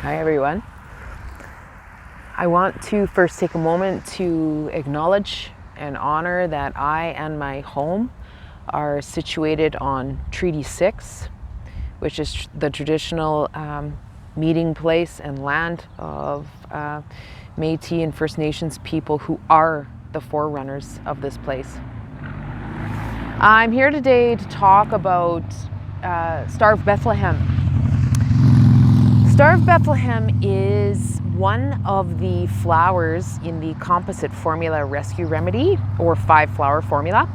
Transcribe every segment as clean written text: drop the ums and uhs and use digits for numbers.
Hi everyone. I want to first take a moment to acknowledge and honor that I and my home are situated on Treaty 6, which is the traditional meeting place and land of Métis and First Nations people who are the forerunners of this place. I'm here today to talk about Star of Bethlehem. Star of Bethlehem is one of the flowers in the composite formula rescue remedy, or 5-flower formula.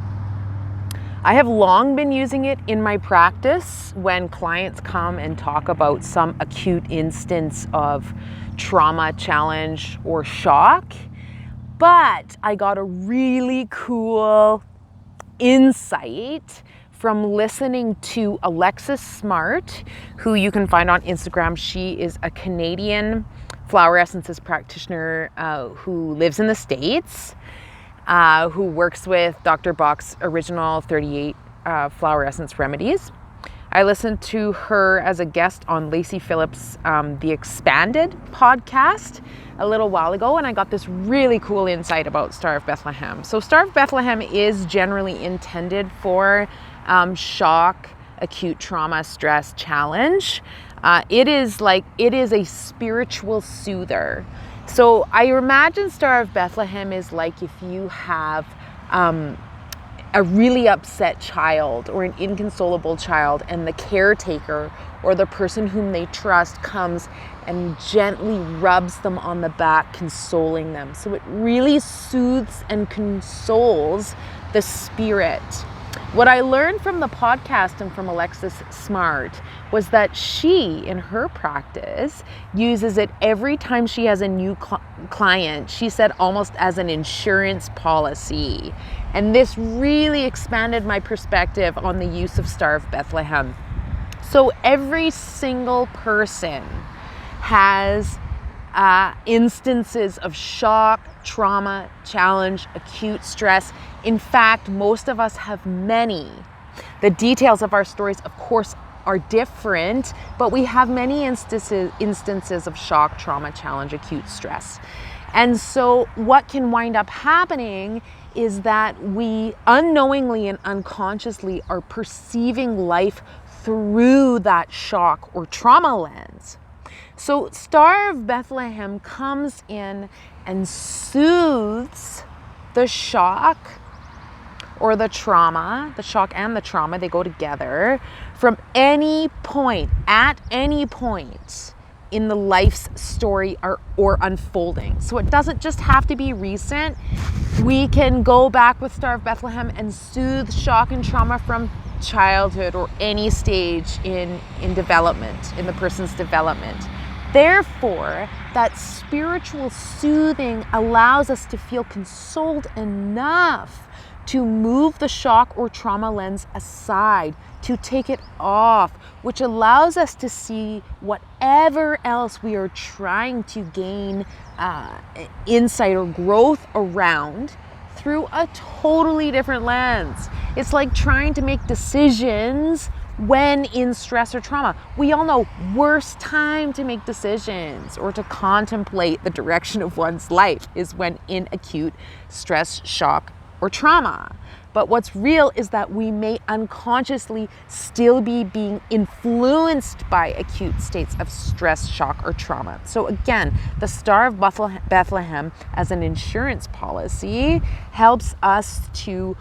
I have long been using it in my practice when clients come and talk about some acute instance of trauma, challenge, or shock. But I got a really cool insight from listening to Alexis Smart, who you can find on Instagram. She is a Canadian flower essences practitioner who lives in the States, who works with Dr. Bach's original 38 flower essence remedies. I listened to her as a guest on Lacey Phillips' The Expanded podcast a little while ago, and I got this really cool insight about Star of Bethlehem. So Star of Bethlehem is generally intended for shock, acute trauma, stress, challenge. It is a spiritual soother. So I imagine Star of Bethlehem is like if you have a really upset child or an inconsolable child, and the caretaker or the person whom they trust comes and gently rubs them on the back, consoling them. So it really soothes and consoles the spirit. What I learned from the podcast and from Alexis Smart was that she, in her practice, uses it every time she has a new client. She said almost as an insurance policy. And this really expanded my perspective on the use of Star of Bethlehem. So every single person has instances of shock, trauma, challenge, acute stress. In fact, most of us have many. The details of our stories, of course, are different, but we have many instances of shock, trauma, challenge, acute stress. And so what can wind up happening is that we unknowingly and unconsciously are perceiving life through that shock or trauma lens. So Star of Bethlehem comes in and soothes the shock or the trauma. The shock and the trauma, they go together, from any point, at any point in the life's story or unfolding. So it doesn't just have to be recent. We can go back with Star of Bethlehem and soothe shock and trauma from childhood or any stage in development, in the person's development. Therefore, that spiritual soothing allows us to feel consoled enough to move the shock or trauma lens aside, to take it off, which allows us to see whatever else we are trying to gain insight or growth around through a totally different lens. It's like trying to make decisions when in stress or trauma. We all know worst time to make decisions or to contemplate the direction of one's life is when in acute stress, shock, or trauma. But what's real is that we may unconsciously still be being influenced by acute states of stress, shock, or trauma. So again, the Star of Bethlehem as an insurance policy helps us to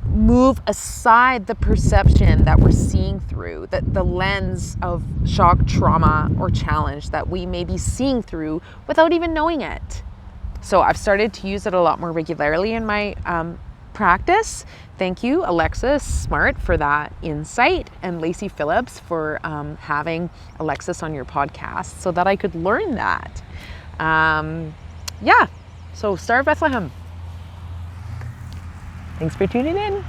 move aside the perception that we're seeing through, the lens of shock, trauma, or challenge that we may be seeing through without even knowing it. So I've started to use it a lot more regularly in my practice. Thank you, Alexis Smart, for that insight, and Lacey Phillips for having Alexis on your podcast so that I could learn that. So Star of Bethlehem. Thanks for tuning in.